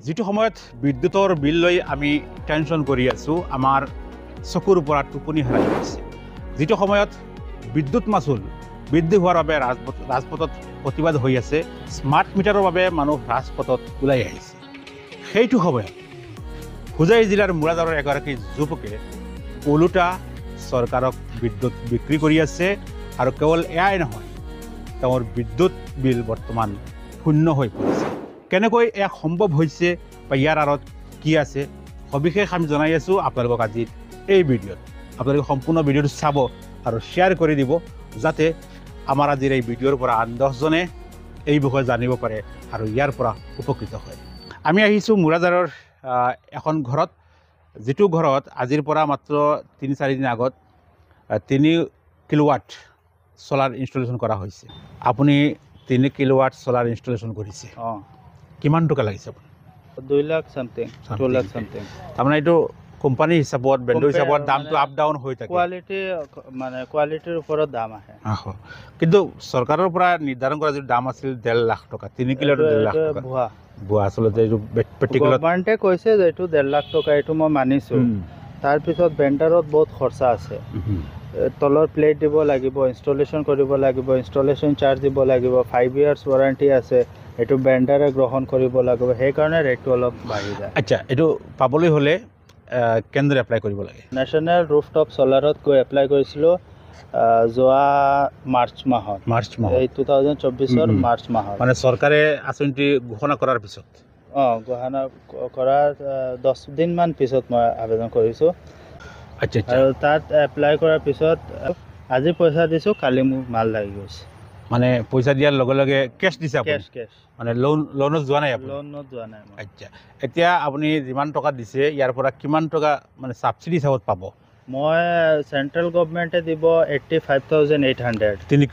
যেটো সময়ত বিদ্যুতৰ বিল লৈ আমি টেনশ্যন কৰি আছোঁ আমাৰ চকুৰ পৰা টোপনি হেৰাই গৈছে যেটো সময়ত বিদ্যুৎ মাচুল বৃদ্ধি হোৱাৰ বাবে ৰাজপথত প্ৰতিবাদ হৈ আছে স্মাৰ্ট মিটাৰৰ বাবে মানুহ ৰাজপথত ওলাই আহিছে সেইটো সময়ত হোজাই জিলাৰ মুৰাদাৰৰ এগৰাকী যুৱকে ওলোটা চৰকাৰক বিদ্যুৎ বিক্ৰী কৰি আছে আৰু কেৱল এয়াই নহয় তেওঁৰ বিদ্যুৎ বিল বৰ্তমান শূন্য হৈ পৰিছে কেনেকৈ এয়া সম্ভৱ হৈছে বা ইয়াৰ আঁৰত কি আছে সবিশেষ আমি জনাই আছোঁ আপোনালোকক আজি এই ভিডিঅ'ত আপোনালোকে সম্পূৰ্ণ ভিডিঅ'টো চাব আৰু শ্বেয়াৰ কৰি দিব যাতে আমাৰ আজিৰ এই ভিডিঅ'ৰ পৰা আন 10জনে এই বিষয়ে জানিব পাৰে আৰু ইয়াৰ পৰা উপকৃত হয় আমি আহিছোঁ মুৰাদাৰৰ এখন ঘৰত যেটো ঘৰত আজিৰ পৰা মাত্ৰ 3-4 দিন আগত 3 কিলোৱাট সোলাৰ ইনষ্টলেশ্যন কৰা হৈছে আপুনি 3 কিলোৱাট সোলাৰ ইনষ্টলেশ্যন কৰিছে কিমান টকা লাগিছে আপুনি 2 লাখ সামথিং 2 লাখ সামথিং আপোনাৰ এইটো কোম্পানী হিচাপত বেণ্ডৰ হিচাপত দামটো আপ ডাউন হৈ থাকে কোৱালিটিৰ ওপৰত দাম আহে কিন্তু চৰকাৰৰ পৰা নিৰ্ধাৰণ কৰা যিটো দাম আছিল 1.5 লাখ টকা 3 কিলোৱাট 1.5 লাখ টকা ভুৱা আচলতে এইটো প্ৰেক্টিকেলত গভৰ্ণমেণ্টে কৈছে যে এইটো 1.5 লাখ টকা এইটো মই মানিছোঁ তাৰপিছত বেণ্ডাৰত বহুত খৰচা আছে তলৰ প্লেট দিব লাগিব ইনষ্টলেশ্যন কৰিব লাগিব ইনষ্টলেশ্যন চাৰ্জ দিব লাগিব 5 ইয়াৰ্ছ ৱাৰেণ্টি আছে এইটো বেণ্ডাৰে গ্ৰহণ কৰিব লাগিব সেইকাৰণে ৰেটটো অলপ বাঢ়ি যায় আচ্ছা এইটো পাবলৈ হ'লে কেন্দ্ৰে এপ্লাই কৰিব লাগে নেশ্যনেল ৰুফটপ ছলাৰত গৈ এপ্লাই কৰিছিলোঁ যোৱা মাৰ্চ মাহত এই 2024 মাৰ্চ মাহত মানে চৰকাৰে আঁচনিটি ঘোষণা কৰাৰ পিছত ঘোষণা কৰাৰ 10 দিনমান পিছত মই আবেদন কৰিছোঁ আচ্ছা আৰু তাত এপ্লাই কৰাৰ পিছত আজি পইচা দিছোঁ কালি মোৰ মাল লাগি গৈছে মানে পইচা দিয়াৰ লগে লগে কেছ দিছে আপুনি কেছ মানে লোনত যোৱা নাই আপুনি লোনত যোৱা নাই আচ্ছা এতিয়া আপুনি যিমান টকা দিছে ইয়াৰ পৰা কিমান টকা মানে সাবসিডি হিচাপত পাব মই চেণ্ট্ৰেল গভৰ্ণমেণ্টে দিব 85,800 3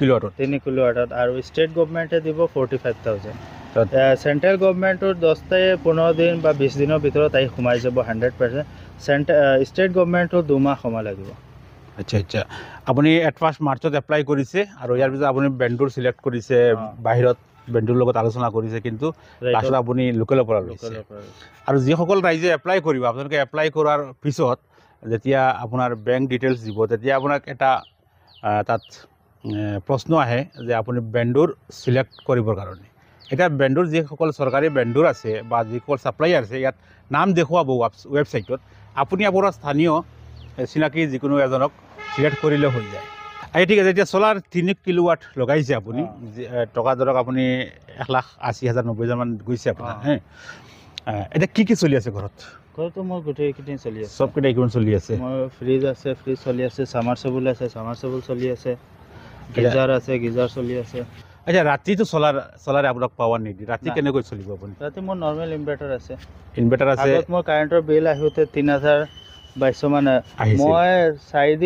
কিলোৱাটত আৰু ষ্টেট গভৰ্ণমেণ্টে দিব 45,000 চেণ্ট্ৰেল গভৰ্ণমেণ্টৰ 10-15 দিন বা 20 দিনৰ ভিতৰত আহি সোমাই যাব 100% ষ্টেট গভৰ্ণমেণ্টৰ 2 মাহ সময় লাগিব আচ্ছা আপুনি এট ফাৰ্ষ্ট মাৰ্চত এপ্লাই কৰিছে আৰু ইয়াৰ পিছত আপুনি বেণ্ডৰ সিলেক্ট কৰিছে বাহিৰত বেণ্ডৰ লগত আলোচনা কৰিছে কিন্তু লাষ্টত আপুনি লোকেলৰ পৰা লৈছে আৰু যিসকল ৰাইজে এপ্লাই কৰিব আপোনালোকে এপ্লাই কৰাৰ পিছত যেতিয়া আপোনাৰ বেংক ডিটেইলছ দিব তেতিয়া আপোনাক এটা তাত প্ৰশ্ন আহে যে আপুনি বেণ্ডৰ সিলেক্ট কৰিবৰ কাৰণে এটা বেণ্ডৰ যিসকল চৰকাৰী বেণ্ডৰ আছে বা যিসকল ছাপ্লায়াৰ আছে ইয়াত নাম দেখুৱাব ৱেবছাইটত আপুনি আপোনাৰ স্থানীয় চিনাকি যিকোনো এজনক সিলেক্ট কৰিলে হৈ যায় আচ্ছা ঠিক আছে এতিয়া সোলাৰ 3 কিলোৱাট লগাইছে আপুনি টকা ধৰক আপুনি 1,80,000 মান গৈছে আপোনাৰ এতিয়া কি চলি আছে ঘৰত মোৰ গোটেইকেইদিন চলি আছে সবকেইটা কিমান চলি আছে মোৰ ফ্ৰিজ আছে ফ্ৰিজ চলি আছে সামাৰচেবল আছে সামাৰচেবল চলি আছে গিজাৰ আছে গিজাৰ চলি আছে আচ্ছা ৰাতিটো সোলাৰে আপোনাক পাৱাৰ নিদি ৰাতি কেনেকৈ চলিব আপুনি ৰাতি মোৰ নৰ্মেল ইনভাৰ্টাৰ আছে আগত মোৰ কাৰেণ্টৰ বিল আহোঁতে 3,200 মান মই 3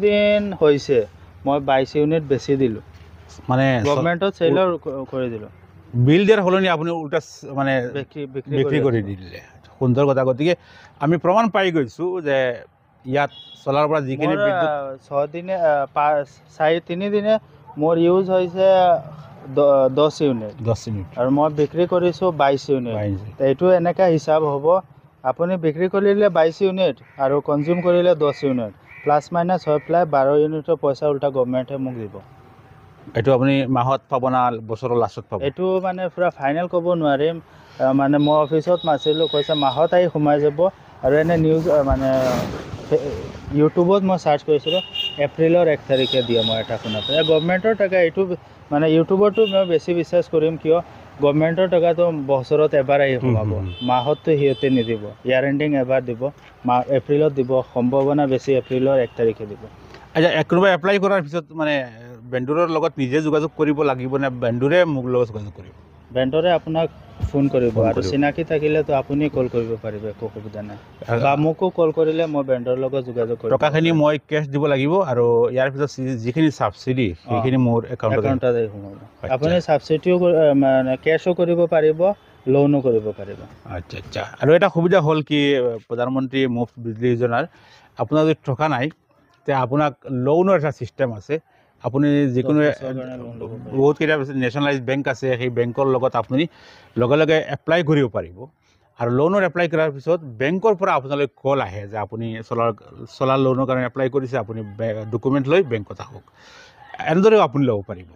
দিন হৈছে মই 22 ইউনিট বেছি দিলোঁ মানে গভৰ্ণমেণ্টত চেলাৰ কৰি দিলোঁ বিল দিয়াৰ সলনি আপুনি উল্টা মানে বিক্ৰী কৰি দিলে সুন্দৰ কথা গতিকে আমি প্ৰমাণ পাই গৈছোঁ যে ইয়াত সোলাৰৰ পৰা যিখিনি 3 দিনে মোৰ ইউজ হৈছে 10 ইউনিট আৰু মই বিক্ৰী কৰিছোঁ 22 ইউনিট এইটো এনেকৈ হিচাপ হ'ব আপুনি বিক্ৰী কৰিলে 22 ইউনিট আৰু কনজিউম কৰিলে 10 ইউনিট প্লাছ মাইনাছ হৈ পেলাই 12 ইউনিটৰ পইচা উল্টা গভৰ্ণমেণ্টে মোক দিব এইটো আপুনি মাহত পাব না বছৰৰ লাষ্টত পাব এইটো মানে পুৰা ফাইনেল ক'ব নোৱাৰিম মানে মই অফিচত মাতিছিলোঁ কৈছে মাহত আহি সোমাই যাব আৰু এনে নিউজ মানে ইউটিউবত মই চাৰ্চ কৰিছিলোঁ এপ্ৰিলৰ 1 তাৰিখে দিয়ে মই এটা শুনা পাই গভৰ্ণমেণ্টৰ টকা এইটো মানে ইউটিউবতো মই বেছি বিশ্বাস কৰিম কিয় গভৰ্ণমেণ্টৰ টকাটো বছৰত এবাৰ আহি সোমাব মাহততো সিহঁতে নিদিব ইয়াৰ এণ্ডিং এবাৰ দিব এপ্ৰিলত দিব সম্ভাৱনা বেছি এপ্ৰিলৰ 1 তাৰিখে দিব আচ্ছা কোনোবাই এপ্লাই কৰাৰ পিছত মানে বেণ্ডৰৰ লগত নিজে যোগাযোগ কৰিব লাগিব নে বেণ্ডৰে মোক লগত যোগাযোগ কৰিব বেণ্ডৰে আপোনাক ফোন কৰিব আৰু চিনাকি থাকিলেতো আপুনি কল কৰিব পাৰিব একো অসুবিধা নাই বা মোকো কল কৰিলে মই বেণ্ডৰ লগত যোগাযোগ কৰিম টকাখিনি মই কেছ দিব লাগিব আৰু ইয়াৰ পিছত যিখিনি সাবসিডি সেইখিনি মোৰ একাউণ্টত সোমাব আপুনি সাবসিডিও মানে কেছো কৰিব পাৰিব লোনো কৰিব পাৰিব আচ্ছা আৰু এটা সুবিধা হ'ল কি প্ৰধানমন্ত্ৰী মুফ্ত বিজলী যোজনাৰ আপোনাৰ যদি টকা নাই তে আপোনাক লোনৰ এটা চিষ্টেম আছে আপুনি যিকোনো 10 বছৰৰ কাৰণে লোন ল'ব পাৰিব। বহুতকেইটা নেশ্যনেলাইজ বেংক আছে সেই বেংকৰ লগত আপুনি লগে লগে এপ্লাই কৰিব পাৰিব আৰু লোনৰ এপ্লাই কৰাৰ পিছত বেংকৰ পৰা আপোনালৈ কল আহে যে আপুনি চলাৰ লোনৰ কাৰণে এপ্লাই কৰিছে, আপুনি ডকুমেণ্ট লৈ বেংকত আহক। এনেদৰেও আপুনি ল'ব পাৰিব।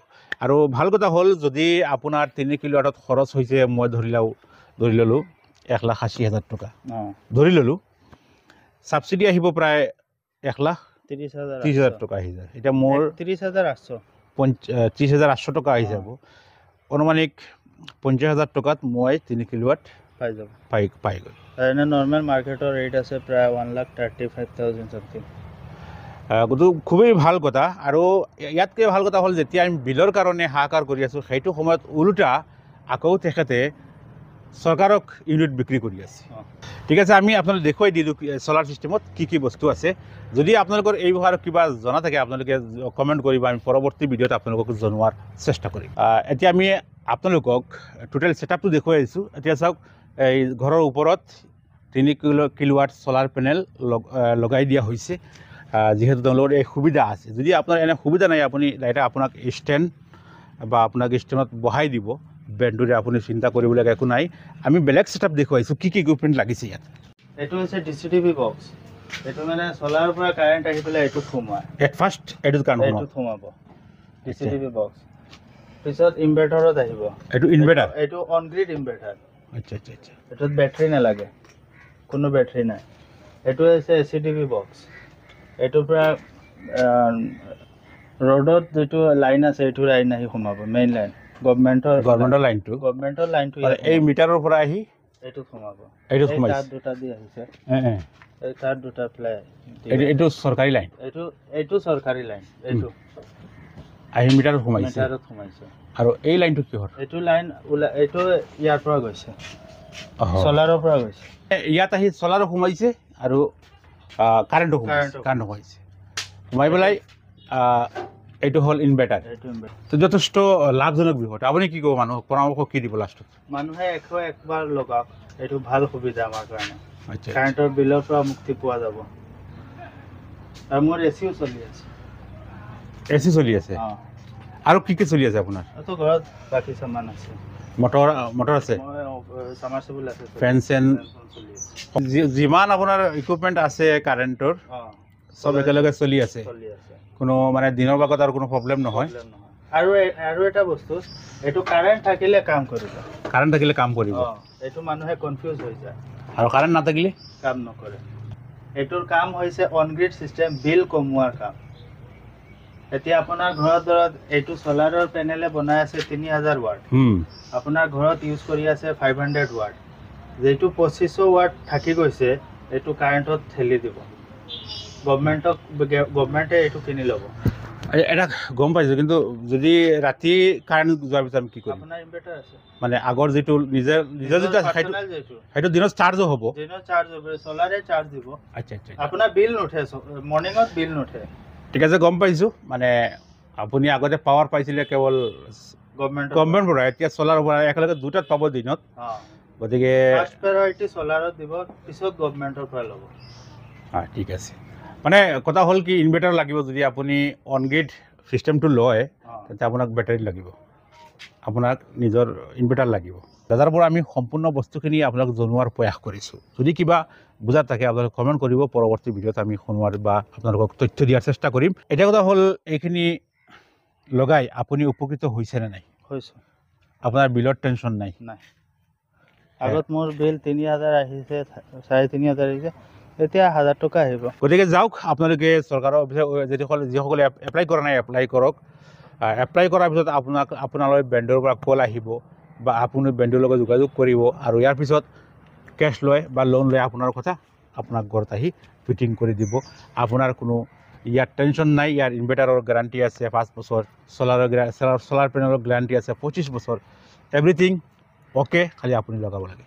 আৰু ভাল কথা হ'ল যদি আপোনাৰ 3 কিলোৱাটত খৰচ হৈছে মই ধৰি ল'লোঁ 1,80,000 টকা অঁ ধৰি ল'লোঁ, ছাবচিডি আহিব প্ৰায় 1,30,000 30,000 টকা আহি যায়। এতিয়া মোৰ 30,800 30,800 টকা আহি যাব। অনুমানিক 50,000 টকাত মই 3 কিলোৱাট পাই যাব। পাই গ'ল। এনে নৰ্মেল মাৰ্কেটৰ ৰেট আছে প্ৰায় 1,35,000 চামথিং। গতিকে খুবেই ভাল কথা। আৰু ইয়াতকৈ ভাল কথা হ'ল যেতিয়া আমি বিলৰ কাৰণে হাহাকাৰ কৰি আছোঁ সেইটো সময়ত ওলোটা আকৌ তেখেতে চৰকাৰক ইউনিট বিক্ৰী কৰি আছে। ঠিক আছে, আমি আপোনালোকে দেখুৱাই দিলোঁ চ'লাৰ ছিষ্টেমত কি বস্তু আছে। যদি আপোনালোকৰ এই বিষয়ে কিবা জনা থাকে আপোনালোকে কমেণ্ট কৰিব, আমি পৰৱৰ্তী ভিডিঅ'ত আপোনালোকক জনোৱাৰ চেষ্টা কৰিম। এতিয়া আমি আপোনালোকক টোটেল ছেটআপটো দেখুৱাই আহিছোঁ। এতিয়া চাওক, এই ঘৰৰ ওপৰত 3 কিলোৱাট চ'লাৰ পেনেল লগাই দিয়া হৈছে। যিহেতু তেওঁলোকৰ এই সুবিধা আছে। যদি আপোনাৰ এনে সুবিধা নাই আপুনি ডাইৰেক্ট আপোনাক ষ্টেণ্ড বা আপোনাক ষ্টেণ্ডত বহাই দিব, বেণ্ডটোৰে আপুনি চিন্তা কৰিবলগীয়া একো নাই। আমি বেলেগ ছেটআপ দেখুৱাইছোঁ কি ইকুইপমেণ্ট লাগিছে ইয়াত। এইটো হৈছে DCTV বক্স। এইটো মানে চলাৰৰ পৰা কাৰেণ্ট আহি পেলাই এইটোত সোমায়। এট ফাৰ্ষ্ট এইটোত কাৰণ এইটোত সোমাব DCTV বক্স। পিছত ইনভাৰ্টাৰত আহিব। এইটো ইনভাৰ্টাৰ? এইটো অন গ্ৰিড ইনভাৰ্টাৰ। আচ্ছা আচ্ছা আচ্ছা। এইটোত বেটাৰী নালাগে, কোনো বেটাৰী নাই। এইটো হৈছে ACTV বক্স। এইটোৰ পৰা ৰ'ডত যিটো লাইন আছে এইটো লাইন আহি সোমাব, মেইন লাইন গভৰ্ণমেণ্টৰ লাইনটো এই মিটাৰৰ পৰা আহি এইটোত সোমাব। এইটোত সোমাইছে। তাত দুটা দি আহিছে, এই তাত দুটা প্লাই। এইটো চৰকাৰী লাইন? এইটো চৰকাৰী লাইন। এইটো আহি মিটাৰত সোমাইছে। আৰু এই লাইনটো কিহৰ? এইটো লাইন এইটো ইয়াৰ পৰা গৈছে, চলাৰৰ পৰা গৈছে। ইয়াত আহি চলাৰো সোমাইছে আৰু কাৰেণ্টো সোমাইছে। সোমাই পেলাই এইটো হ'ল ইনভাৰ্টাৰ। তো যথেষ্ট লাভজনক বিষয়। আপুনি কি ক'ব, মানুহক পৰামৰ্শ কি দিব লাষ্টত? মানুহে 101 বাৰ লগাওক, এইটো ভাল সুবিধা আমাৰ কাৰণে। আচ্ছা, কাৰেণ্টৰ বিলৰ পৰা মুক্তি পোৱা যাব। আৰু মোৰ এচিও চলি আছে। এচি চলি আছে? আৰু কি চলি আছে আপোনাৰ? ঘৰত বাকী সামান আছে, মটৰ আছে, সামাৰচিবল আছে, ফেন চেন, যিমান আপোনাৰ ইকুইপমেণ্ট আছে কাৰেণ্টৰ চব একেলগে চলি আছে। কোনো মানে দিনৰ ভাগত আৰু কোনো প্ৰব্লেম নহয়। আৰু এটা বস্তু, এইটো কাৰেণ্ট থাকিলে কাম কৰিব। কাৰেণ্ট থাকিলে কাম কৰিব। এইটো মানুহে কনফিউজ হৈ যায়। আৰু কাৰেণ্ট নাথাকিলে কাম নকৰে। এইটোৰ কাম হৈছে অন গ্ৰিড চিষ্টেম, বিল কমোৱাৰ কাম। এতিয়া আপোনাৰ ঘৰত ধৰক এইটো চলাৰৰ পেনেলে বনাই আছে 3000 ৱাট, আপোনাৰ ঘৰত ইউজ কৰি আছে 500 ৱাট। যিটো 2500 ৱাট থাকি গৈছে এইটো কাৰেণ্টত ঠেলি দিব। গভৰ্ণমেণ্টে এইটো কিনি ল'ব। এটা গম পাইছোঁ, কিন্তু যদি ৰাতি কাৰেণ্ট যোৱাৰ পিছত আমি কি কৰিম? আপোনাৰ ইনভাৰ্টাৰ আছে, মানে আগৰ যিটো নিজৰ যিটো আছে সেইটো দিনত চাৰ্জো হ'ব? দিনত চাৰ্জ হ'ব, চলাৰে চাৰ্জ দিব। আচ্ছা আচ্ছা। আপোনাৰ বিল নুঠে, মৰ্ণিঙত বিল নুঠে। ঠিক আছে, গম পাইছোঁ। মানে আপুনি আগতে পাৱাৰ পাইছিলে কেৱল গভৰ্ণমেণ্টৰ পৰা, এতিয়া চলাৰৰ পৰা একেলগে দুটাত পাব দিনত। গতিকে ফাৰ্ষ্ট প্ৰায়ৰিটি চলাৰত দিব, পিছত গভৰ্ণমেণ্টৰ পৰা ল'ব। ঠিক আছে। মানে কথা হ'ল কি, ইনভাৰ্টাৰ লাগিব। যদি আপুনি অন গ্ৰিড ছিষ্টেমটো লয় তেন্তে আপোনাক বেটাৰী লাগিব, আপোনাক নিজৰ ইনভাৰ্টাৰ লাগিব। দাদাৰ পৰা আমি সম্পূৰ্ণ বস্তুখিনি আপোনাক জনোৱাৰ প্ৰয়াস কৰিছোঁ। যদি কিবা বুজাত থাকে আপোনালোকে কমেণ্ট কৰিব, পৰৱৰ্তী ভিডিঅ'ত আমি শুনোৱাৰ বা আপোনালোকক তথ্য দিয়াৰ চেষ্টা কৰিম। এতিয়া কথা হ'ল, এইখিনি লগাই আপুনি উপকৃত হৈছেনে নাই? হৈছোঁ। আপোনাৰ বিলৰ টেনশ্যন নাই? নাই। আগত মোৰ বিল 3000 আহিছে, 3500 আহিছে, এতিয়া 1000 টকা আহিব। গতিকে যাওক, আপোনালোকে চৰকাৰৰ অফিচত যিসকলে এপ্লাই কৰা নাই এপ্লাই কৰক। এপ্লাই কৰাৰ পিছত আপোনালৈ বেণ্ডৰ পৰা কল আহিব বা আপুনি বেণ্ডৰ লগত যোগাযোগ কৰিব, আৰু ইয়াৰ পিছত কেছ লয় বা লোন লয় আপোনাৰ কথা, আপোনাক ঘৰত আহি ফিটিং কৰি দিব। আপোনাৰ কোনো ইয়াৰ টেনশ্যন নাই। ইয়াৰ ইনভাৰ্টাৰৰ গেৰাণ্টি আছে 5 বছৰ, চলাৰ পেনেলৰ গেৰাণ্টি আছে 25 বছৰ। এভৰিথিং অ'কে, খালি আপুনি লগাব লাগে।